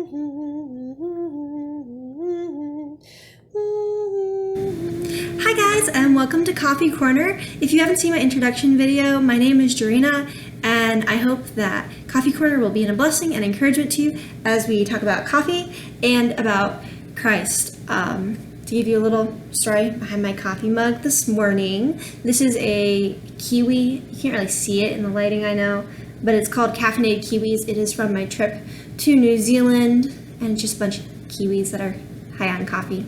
Hi guys, and welcome to Coffee Corner. If you haven't seen my introduction video, my name is Jarina, and I hope that Coffee Corner will be a blessing and encouragement to you as we talk about coffee and about Christ. To give you a little story behind my coffee mug this morning, this is a kiwi. You can't really see it in the lighting, I know, but it's called Caffeinated Kiwis. It is from my trip to New Zealand, and it's just a bunch of kiwis that are high on coffee.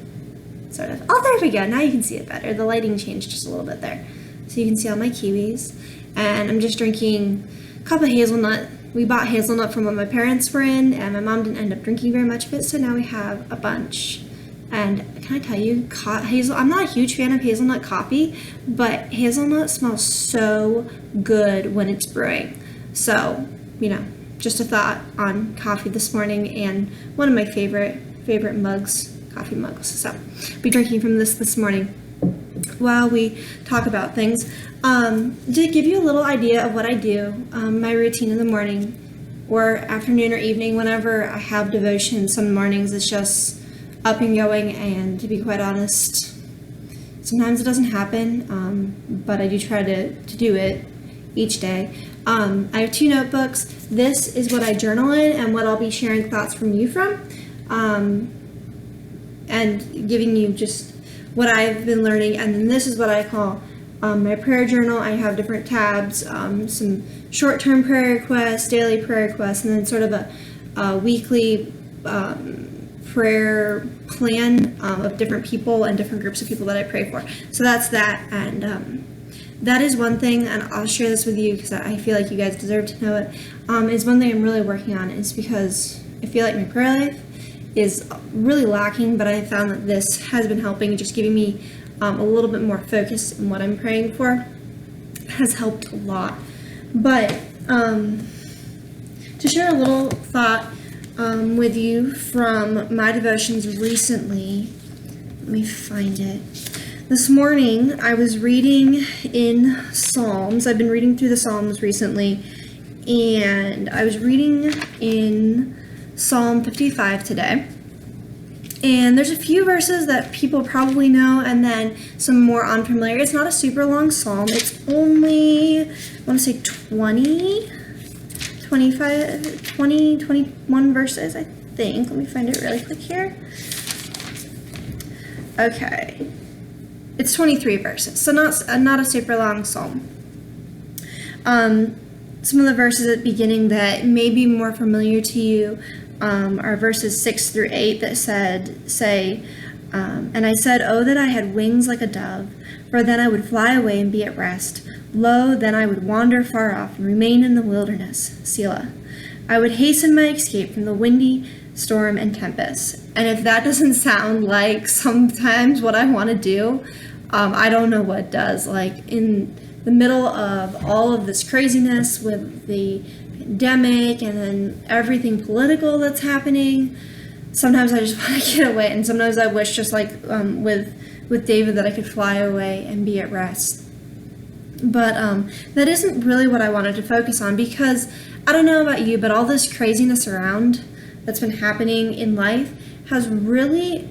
Sort of. Oh, there we go. Now you can see it better. The lighting changed just a little bit there. So you can see all my kiwis. And I'm just drinking a cup of hazelnut. We bought hazelnut from when my parents were in, and my mom didn't end up drinking very much of it, so now we have a bunch. And can I tell you, I'm not a huge fan of hazelnut coffee, but hazelnut smells so good when it's brewing. So, just a thought on coffee this morning, and one of my favorite mugs. Coffee mugs. So I'll be drinking from this morning while we talk about things. To give you a little idea of what I do, my routine in the morning or afternoon or evening, whenever I have devotion. Some mornings it's just up and going, and to be quite honest, sometimes it doesn't happen, but I do try to do it each day. I have 2 notebooks. This is what I journal in and what I'll be sharing thoughts from you from. And giving you just what I've been learning. And then this is what I call my prayer journal. I have different tabs, some short-term prayer requests, daily prayer requests, and then sort of a weekly prayer plan of different people and different groups of people that I pray for. So that's that. And that is one thing, and I'll share this with you because I feel like you guys deserve to know it, is one thing I'm really working on, is because I feel like my prayer life is really lacking, but I found that this has been helping, just giving me a little bit more focus in what I'm praying for has helped a lot. But to share a little thought with you from my devotions recently, let me find it. This morning I was reading in Psalms. I've been reading through the Psalms recently, and I was reading in Psalm 55 today, and there's a few verses that people probably know, and then some more unfamiliar. It's not a super long psalm. It's only, I want to say 21 verses, I think. Let me find it really quick here. Okay, it's 23 verses, so not a super long psalm. Some of the verses at the beginning that may be more familiar to you are verses 6 through 8 that say, and I said, oh, that I had wings like a dove, for then I would fly away and be at rest. Lo, then I would wander far off and remain in the wilderness. Selah. I would hasten my escape from the windy storm and tempest. And if that doesn't sound like sometimes what I want to do, I don't know what does. Like, in the middle of all of this craziness with the pandemic and then everything political that's happening, sometimes I just want to get away, and sometimes I wish, just like with David, that I could fly away and be at rest. But that isn't really what I wanted to focus on, because I don't know about you, but all this craziness around that's been happening in life has really,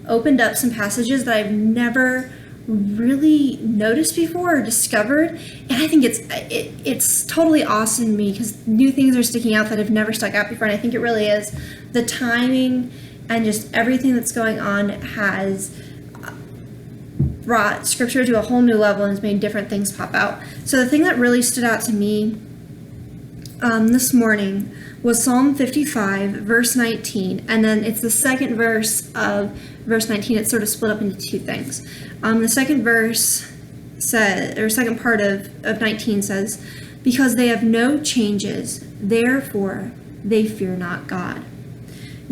opened up some passages that I've never really noticed before or discovered, and I think it's totally awesome to me, because new things are sticking out that have never stuck out before, and I think it really is the timing and just everything that's going on has brought scripture to a whole new level and has made different things pop out. So the thing that really stood out to me this morning was Psalm 55 verse 19, and then it's the second verse of verse 19. It's sort of split up into 2 things. The second verse says, or second part of 19 says, because they have no changes, therefore they fear not God.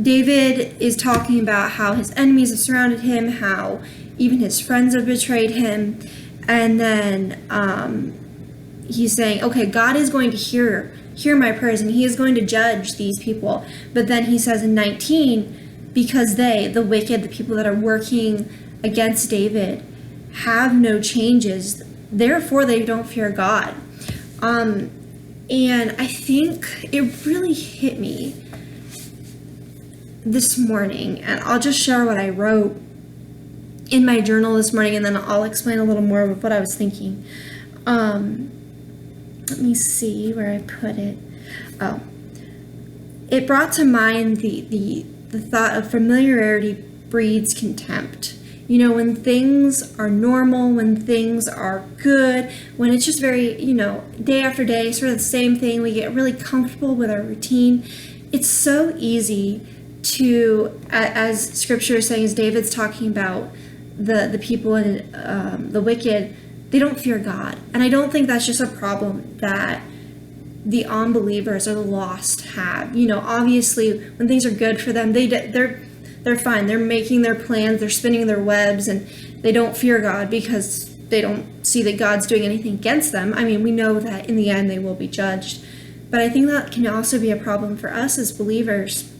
David is talking about how his enemies have surrounded him, how even his friends have betrayed him, and then he's saying, okay, God is going to hear my prayers, and he is going to judge these people. But then he says in 19, because they, the wicked, the people that are working against David, have no changes, therefore they don't fear God. And I think it really hit me this morning, and I'll just share what I wrote in my journal this morning, and then I'll explain a little more of what I was thinking. Let me see where I put it. Oh, it brought to mind the thought of familiarity breeds contempt. You know, when things are normal, when things are good, when it's just very, day after day, sort of the same thing, we get really comfortable with our routine. It's so easy to, as scripture is saying, as David's talking about the people and the wicked, they don't fear God. And I don't think that's just a problem that the unbelievers or the lost have. Obviously, when things are good for them, they're fine. They're making their plans, they're spinning their webs, and they don't fear God because they don't see that God's doing anything against them. I mean, we know that in the end they will be judged. But I think that can also be a problem for us as believers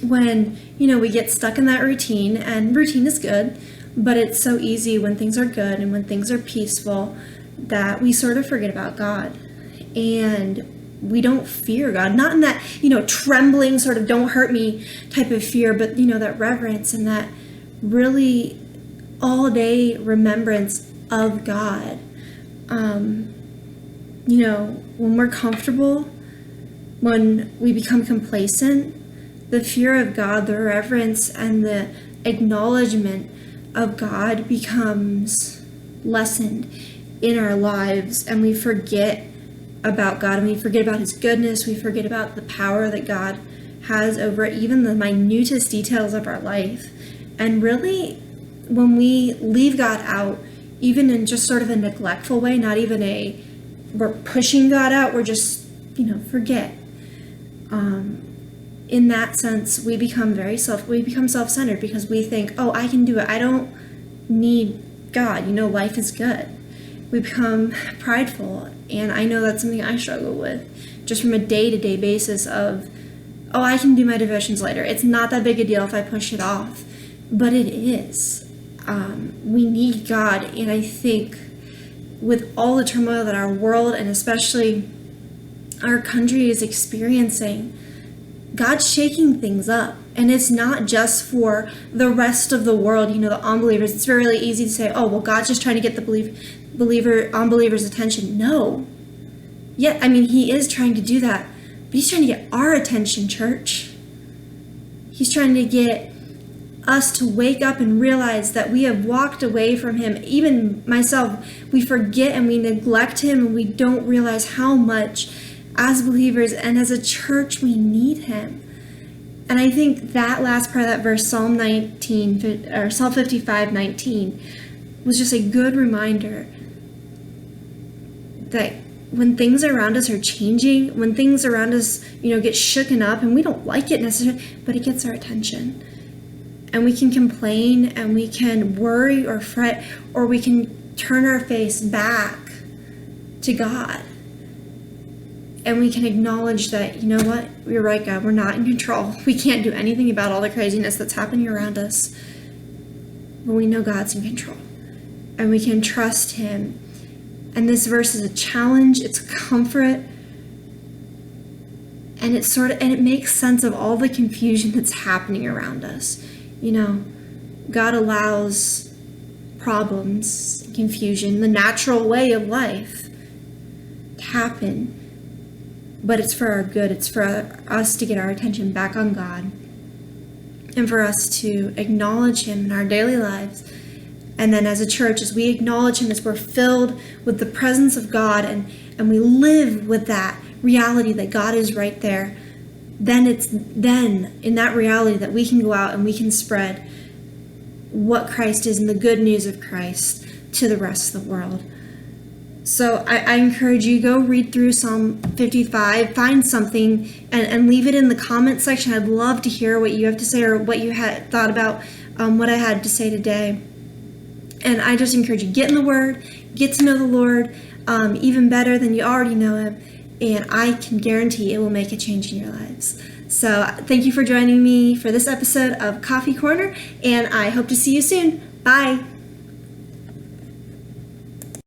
when, we get stuck in that routine, and routine is good, but it's so easy when things are good and when things are peaceful that we sort of forget about God. And we don't fear God, not in that, trembling sort of don't hurt me type of fear, but, that reverence and that really all day remembrance of God. When we're comfortable, when we become complacent, the fear of God, the reverence and the acknowledgement of God becomes lessened in our lives, and we forget about God, and we forget about his goodness, we forget about the power that God has over even the minutest details of our life. And really, when we leave God out, even in just sort of a neglectful way, not even we're pushing God out, we're just, forget. In that sense, we become self-centered because we think, oh, I can do it. I don't need God. Life is good. We become prideful, and I know that's something I struggle with, just from a day-to-day basis of, oh, I can do my devotions later. It's not that big a deal if I push it off, but it is. We need God, and I think with all the turmoil that our world and especially our country is experiencing, God's shaking things up, and it's not just for the rest of the world, the unbelievers. It's really easy to say, oh, well, God's just trying to get the unbelievers' attention. No. Yeah, he is trying to do that, but he's trying to get our attention, church. He's trying to get us to wake up and realize that we have walked away from him. Even myself, we forget and we neglect him, and we don't realize how much as believers and as a church we need him. And I think that last part of that verse, Psalm 55:19, was just a good reminder that when things around us are changing, when things around us, get shooken up, and we don't like it necessarily, but it gets our attention. And we can complain, and we can worry or fret, or we can turn our face back to God. And we can acknowledge that, what? You're right, God, we're not in control. We can't do anything about all the craziness that's happening around us. But we know God's in control. And we can trust him. And this verse is a challenge, it's a comfort. And it makes sense of all the confusion that's happening around us. God allows problems, confusion, the natural way of life to happen. But it's for our good. It's for us to get our attention back on God, and for us to acknowledge him in our daily lives. And then as a church, as we acknowledge him, as we're filled with the presence of God, and we live with that reality that God is right there, then it's in that reality that we can go out and we can spread what Christ is and the good news of Christ to the rest of the world. So I encourage you, go read through Psalm 55, find something, and leave it in the comment section. I'd love to hear what you have to say, or what you had thought about what I had to say today. And I just encourage you, get in the Word, get to know the Lord even better than you already know him, and I can guarantee it will make a change in your lives. So thank you for joining me for this episode of Coffee Corner, and I hope to see you soon. Bye.